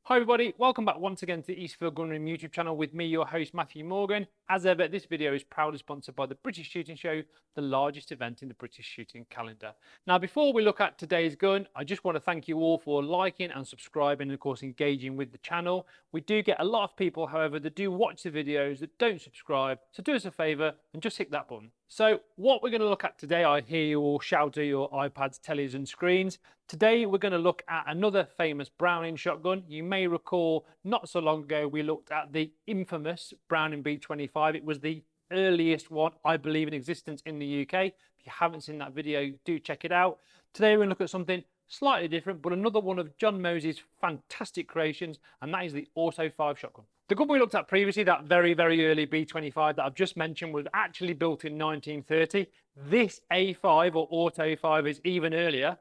Hi everybody, welcome back once again to the Eastfield Gunroom YouTube channel with me, your host Matthew Morgan. As ever, this video is proudly sponsored by the British Shooting Show, the largest event in the British shooting calendar. Now, before we look at today's gun, I just want to thank you all for liking and subscribing and of course engaging with the channel. We do get a lot of people, however, that do watch the videos that don't subscribe, so do us a favour and just hit that button. So what we're going to look at today, I hear you all shout at your iPads, tellies and screens. Today we're going to look at another famous Browning shotgun. You may recall not so long ago we looked at the infamous Browning B25. It was the earliest one, I believe, in existence in the UK. If you haven't seen that video, do check it out. Today we're going to look at something slightly different, but another one of John Moses' fantastic creations, and that is the Auto 5 shotgun. The gun we looked at previously, that very early B25 that I've just mentioned, was actually built in 1930. This A5 or Auto 5 is even earlier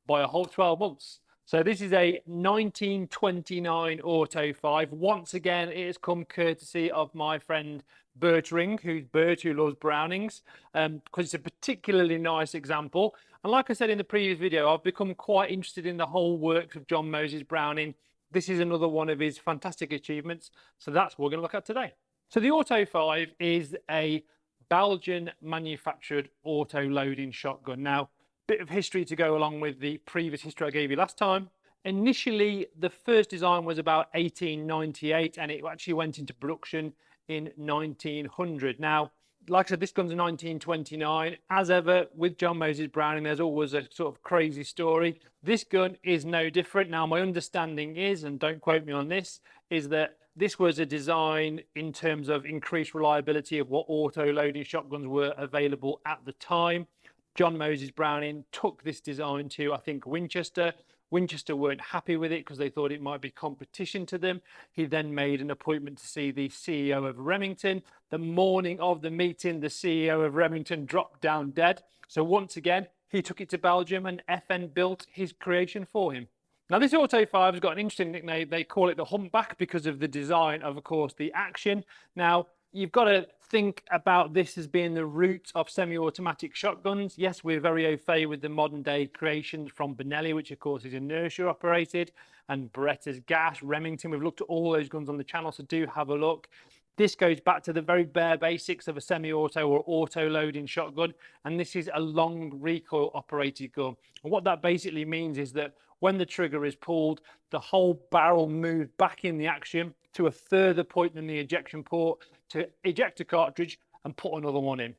by a whole 12 months. So this is a 1929 Auto 5. Once again, it has come courtesy of my friend Bert Ring, who's Bert, who loves Brownings, because it's a particularly nice example. And like I said in the previous video, I've become quite interested in the whole works of John Moses Browning. This is another one of his fantastic achievements. So that's what we're going to look at today. So the Auto 5 is a Belgian manufactured auto loading shotgun. Now, bit of history to go along with the previous history I gave you last time. Initially, the first design was about 1898 and it actually went into production in 1900. Now, like I said, this gun's 1929. As ever, with John Moses Browning, there's always a sort of crazy story. This gun is no different. Now, my understanding is, and don't quote me on this, is that this was a design in terms of increased reliability of what auto-loading shotguns were available at the time. John Moses Browning took this design to, I think, Winchester. Winchester weren't happy with it because they thought it might be competition to them. He then made an appointment to see the CEO of Remington. The morning of the meeting, the CEO of Remington dropped down dead. So once again, he took it to Belgium and FN built his creation for him. Now, this Auto 5 has got an interesting nickname. They call it the Humpback because of the design of course, the action. Now, you've got to think about this as being the root of semi-automatic shotguns. Yes, we're very au fait with the modern day creations from Benelli, which of course is inertia operated, and Beretta's gas, Remington. We've looked at all those guns on the channel, so do have a look. This goes back to the very bare basics of a semi-auto or auto-loading shotgun, and this is a long recoil operated gun. And what that basically means is that when the trigger is pulled, the whole barrel moves back in the action to a further point than the ejection port to eject a cartridge and put another one in.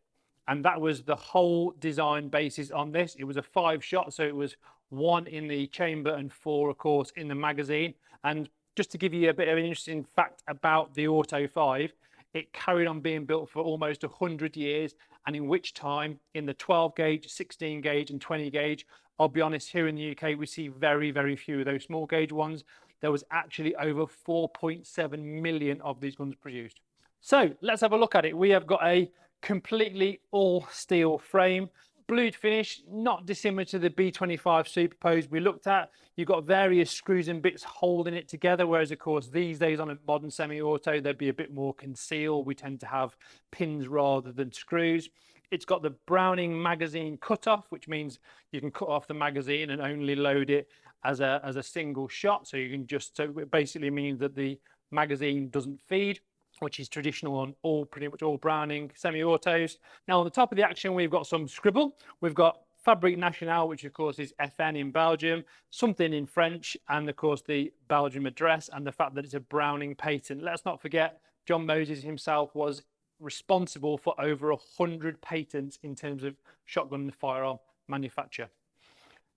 And that was the whole design basis on this. It was a 5-shot, so it was 1 in the chamber and 4, of course, in the magazine. And just to give you a bit of an interesting fact about the Auto 5, it carried on being built for almost 100 years, and in which time, in the 12 gauge, 16 gauge and 20 gauge, I'll be honest, here in the UK, we see very few of those small gauge ones. There was actually over 4.7 million of these guns produced. So let's have a look at it. We have got a completely all steel frame, blued finish, not dissimilar to the B25 Superpose we looked at. You've got various screws and bits holding it together, whereas of course these days on a modern semi-auto they'd be a bit more concealed. We tend to have pins rather than screws. It's got the Browning magazine cutoff, which means you can cut off the magazine and only load it as a single shot. So you can just, so it basically means that the magazine doesn't feed, which is traditional on pretty much all Browning semi-autos. Now on the top of the action, we've got some scribble. We've got Fabrique Nationale, which of course is FN in Belgium, something in French, and of course the Belgium address, and the fact that it's a Browning patent. Let's not forget, John Moses himself was responsible for over 100 patents in terms of shotgun and firearm manufacture.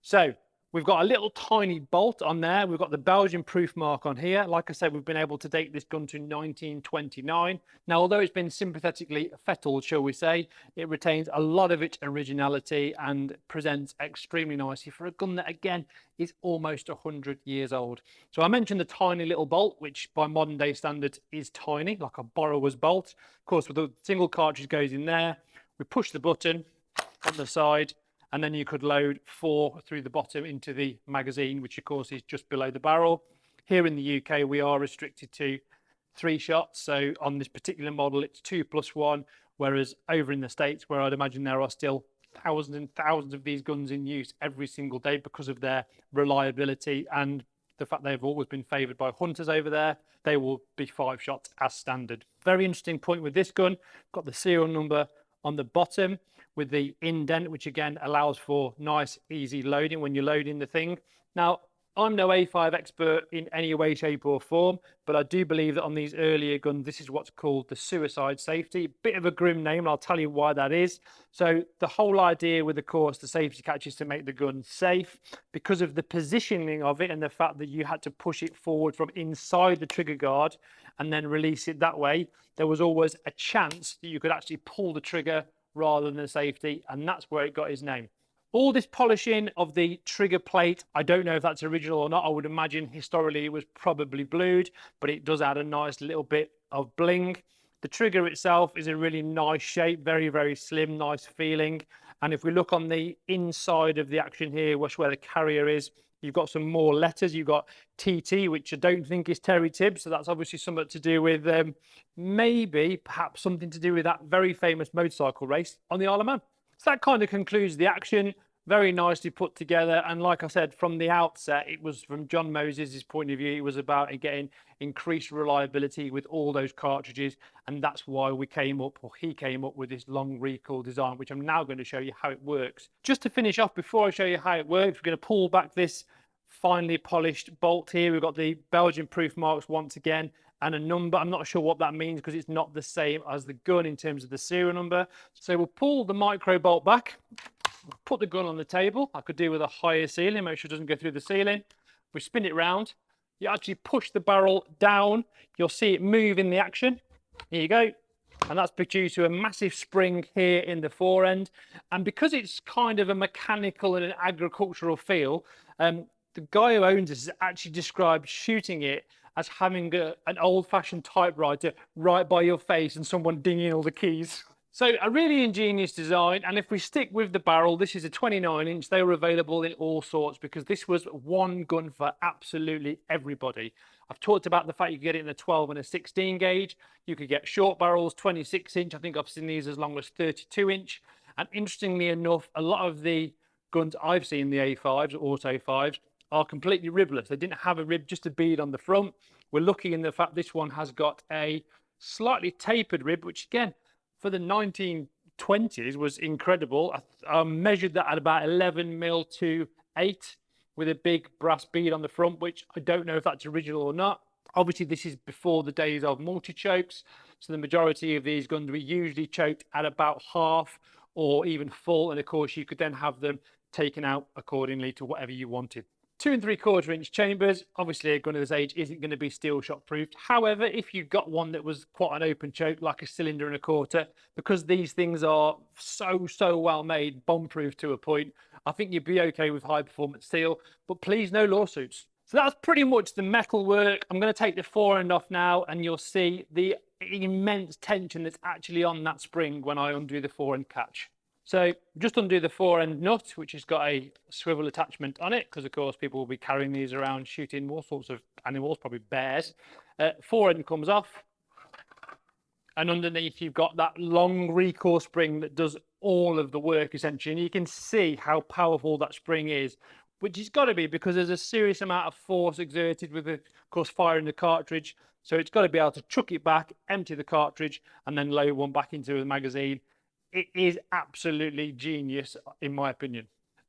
So we've got a little tiny bolt on there. We've got the Belgian proof mark on here. Like I said, we've been able to date this gun to 1929. Now, although it's been sympathetically fettled, shall we say, it retains a lot of its originality and presents extremely nicely for a gun that, again, is almost 100 years old. So I mentioned the tiny little bolt, which by modern day standards is tiny, like a borrower's bolt. Of course, with the single cartridge goes in there. We push the button on the side, and then you could load 4 through the bottom into the magazine, which of course is just below the barrel. Here in the UK, we are restricted to 3 shots. So on this particular model, it's 2+1, whereas over in the States, where I'd imagine there are still thousands and thousands of these guns in use every single day because of their reliability and the fact they've always been favoured by hunters over there, they will be 5 shots as standard. Very interesting point with this gun, got the serial number on the bottom with the indent, which again allows for nice easy loading when you're loading the thing. Now, I'm no A5 expert in any way, shape or form, but I do believe that on these earlier guns, this is what's called the suicide safety. Bit of a grim name, and I'll tell you why that is. So the whole idea with, of course, the safety catch is to make the gun safe because of the positioning of it and the fact that you had to push it forward from inside the trigger guard and then release it that way. There was always a chance that you could actually pull the trigger rather than the safety, and that's where it got its name. All this polishing of the trigger plate, I don't know if that's original or not. I would imagine historically it was probably blued, but it does add a nice little bit of bling. The trigger itself is a really nice shape, very, very slim, nice feeling. And if we look on the inside of the action here, which where the carrier is, you've got some more letters. You've got TT, which I don't think is Terry Tibbs. So that's obviously something to do with perhaps something to do with that very famous motorcycle race on the Isle of Man. So that kind of concludes the action. Very nicely put together. And like I said, from the outset, it was from John Moses' point of view, it was about getting increased reliability with all those cartridges. And that's why we came up, or he came up with this long recoil design, which I'm now going to show you how it works. Just to finish off, before I show you how it works, we're going to pull back this finely polished bolt here. We've got the Belgian proof marks once again, and a number. I'm not sure what that means because it's not the same as the gun in terms of the serial number. So we'll pull the micro bolt back, put the gun on the table. I could do with a higher ceiling, make sure it doesn't go through the ceiling. We spin it round. You actually push the barrel down. You'll see it move in the action. Here you go. And that's due to a massive spring here in the fore end. And because it's kind of a mechanical and an agricultural feel, the guy who owns this has actually described shooting it as having an old-fashioned typewriter right by your face and someone dinging all the keys. So a really ingenious design. And if we stick with the barrel, this is a 29-inch. They were available in all sorts because this was one gun for absolutely everybody. I've talked about the fact you could get it in a 12 and a 16 gauge. You could get short barrels, 26-inch. I think I've seen these as long as 32-inch. And interestingly enough, a lot of the guns I've seen, the A5s, Auto 5s, are completely ribless. They didn't have a rib, just a bead on the front. We're lucky in the fact this one has got a slightly tapered rib, which again, for the 1920s was incredible. I measured that at about 11mm to 8 with a big brass bead on the front, which I don't know if that's original or not. Obviously, this is before the days of multi-chokes. So the majority of these guns were usually choked at about half or even full. And of course, you could then have them taken out accordingly to whatever you wanted. 2 3/4-inch chambers. Obviously, a gun of this age isn't going to be steel shot proofed. However, if you got one that was quite an open choke, like a cylinder and a quarter, because these things are so well made, bomb proof to a point, I think you'd be okay with high performance steel, but please no lawsuits. So that's pretty much the metal work. I'm going to take the fore end off now, and you'll see the immense tension that's actually on that spring when I undo the fore end catch. So just undo the fore end nut, which has got a swivel attachment on it, because of course people will be carrying these around shooting all sorts of animals, probably bears. Fore end comes off, and underneath you've got that long recoil spring that does all of the work essentially, and you can see how powerful that spring is, which it's got to be because there's a serious amount of force exerted with, of course, firing the cartridge. So it's got to be able to chuck it back, empty the cartridge, and then load one back into the magazine. It is absolutely genius, in my opinion.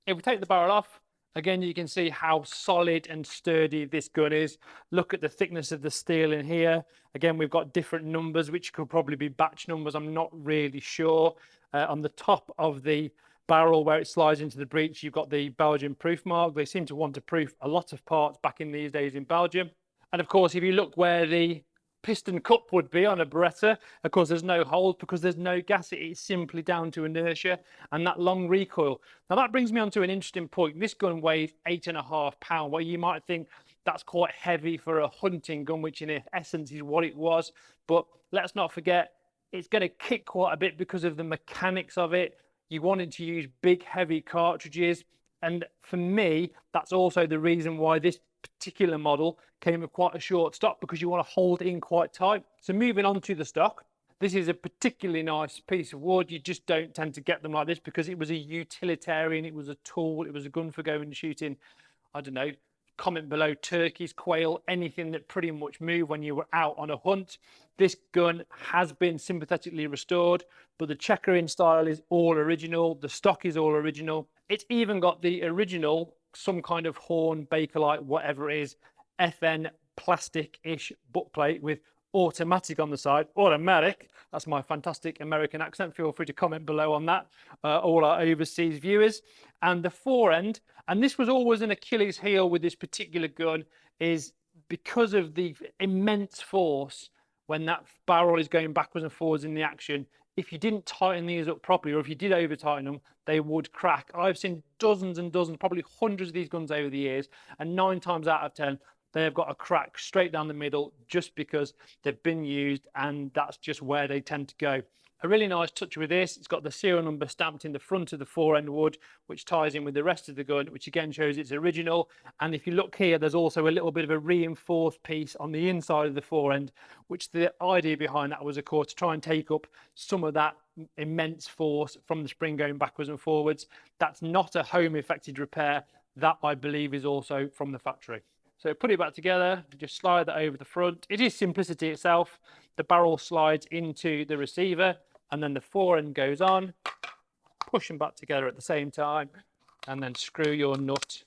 If we take the barrel off, again, you can see how solid and sturdy this gun is. Look at the thickness of the steel in here. Again, we've got different numbers, which could probably be batch numbers. I'm not really sure. On the top of the barrel where it slides into the breech, you've got the Belgian proof mark. They seem to want to proof a lot of parts back in these days in Belgium. And of course, if you look where the piston cup would be on a Beretta, of course there's no holes because there's no gas. It's simply down to inertia and that long recoil. Now that brings me on to an interesting point. This gun weighs 8.5 pounds. Well, you might think that's quite heavy for a hunting gun, which in essence is what it was, but let's not forget it's going to kick quite a bit because of the mechanics of it. You wanted to use big heavy cartridges, and for me that's also the reason why this particular model came with quite a short stock, because you want to hold it in quite tight. So moving on to the stock, this is a particularly nice piece of wood. You just don't tend to get them like this because it was a utilitarian, it was a tool, it was a gun for going and shooting, I don't know, comment below turkeys, quail, anything that pretty much moved when you were out on a hunt. This gun has been sympathetically restored, but the checkering style is all original. The stock is all original. It's even got the original, some kind of horn, Bakelite, whatever it is, FN plastic-ish buttplate with automatic on the side. Automatic, that's my fantastic American accent. Feel free to comment below on that, all our overseas viewers. And the forend, and this was always an Achilles heel with this particular gun, is because of the immense force when that barrel is going backwards and forwards in the action. If you didn't tighten these up properly, or if you did over tighten them, they would crack. I've seen dozens and dozens, probably hundreds of these guns over the years, and 9 times out of 10 they have got a crack straight down the middle just because they've been used, and that's just where they tend to go. A really nice touch with this, it's got the serial number stamped in the front of the forend wood, which ties in with the rest of the gun, which again shows it's original. And if you look here, there's also a little bit of a reinforced piece on the inside of the forend, which the idea behind that was, of course, to try and take up some of that immense force from the spring going backwards and forwards. That's not a home effected repair. That, I believe, is also from the factory. So put it back together, just slide that over the front. It is simplicity itself. The barrel slides into the receiver, and then the forend goes on. Push them back together at the same time, and then screw your nut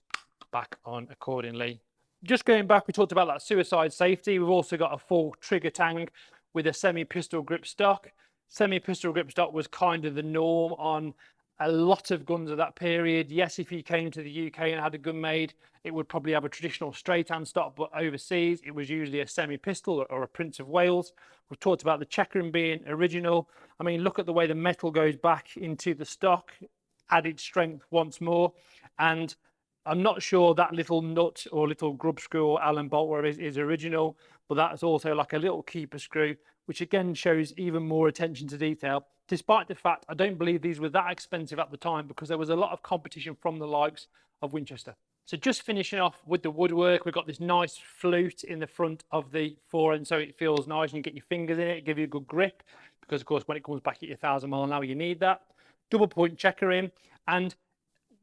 back on accordingly. Just going back, we talked about that suicide safety. We've also got a full trigger tang with a semi-pistol grip stock. Semi-pistol grip stock was kind of the norm on a lot of guns of that period. Yes, if you came to the UK and had a gun made, it would probably have a traditional straight hand stock, but overseas it was usually a semi-pistol or a Prince of Wales. We've talked about the checkering being original. I mean, look at the way the metal goes back into the stock, added strength once more. And I'm not sure that little nut or little grub screw or Allen bolt where it is original, but that's also like a little keeper screw, which again shows even more attention to detail, despite the fact I don't believe these were that expensive at the time, because there was a lot of competition from the likes of Winchester. So just finishing off with the woodwork, we've got this nice flute in the front of the forend, so it feels nice and you get your fingers in it, give you a good grip, because of course when it comes back at your 1,000 mile an hour you need that. Double point checkering, and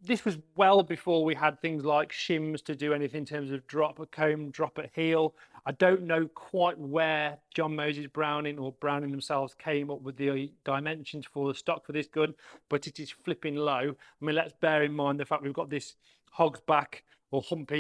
this was well before we had things like shims to do anything in terms of drop at comb, drop at heel. I don't know quite where John Moses Browning or Browning themselves came up with the dimensions for the stock for this gun, but it is flipping low. I mean, let's bear in mind the fact we've got this hog's back or hump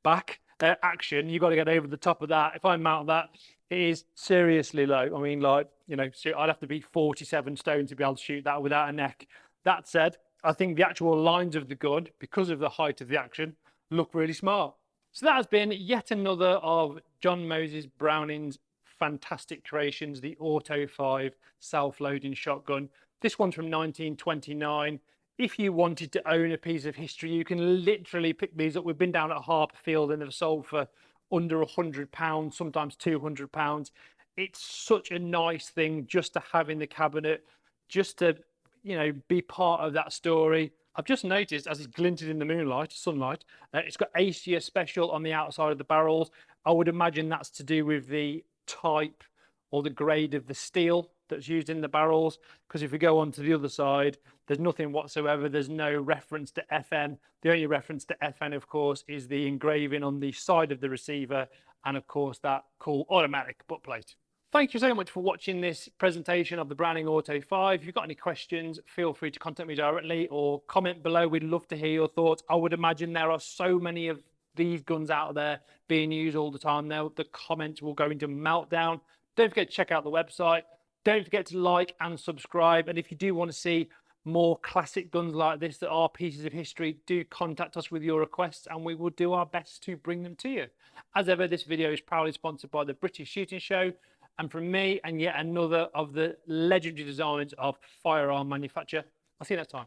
back action. You've got to get over the top of that. If I mount that, it is seriously low. I mean, like, you know, I'd have to be 47 stone to be able to shoot that without a neck. That said, I think the actual lines of the gun, because of the height of the action, look really smart. So that has been yet another of John Moses Browning's fantastic creations, the Auto 5 self-loading shotgun. This one's from 1929. If you wanted to own a piece of history, you can literally pick these up. We've been down at Harperfield and they've sold for under £100, sometimes £200. It's such a nice thing just to have in the cabinet, just to, you know, be part of that story. I've just noticed, as it's glinted in the moonlight, sunlight, it's got ACEA special on the outside of the barrels. I would imagine that's to do with the type or the grade of the steel that's used in the barrels, because if we go on to the other side, there's nothing whatsoever. There's no reference to FN. The only reference to FN, of course, is the engraving on the side of the receiver, and of course that cool automatic butt plate. Thank you so much for watching this presentation of the Browning Auto 5. If you've got any questions, feel free to contact me directly or comment below. We'd love to hear your thoughts. I would imagine there are so many of these guns out there being used all the time now. The comments will go into meltdown. Don't forget to check out the website. Don't forget to like and subscribe. And if you do want to see more classic guns like this that are pieces of history, do contact us with your requests and we will do our best to bring them to you. As ever, this video is proudly sponsored by the British Shooting Show, and from me and yet another of the legendary designs of firearm manufacture. I'll see you next time.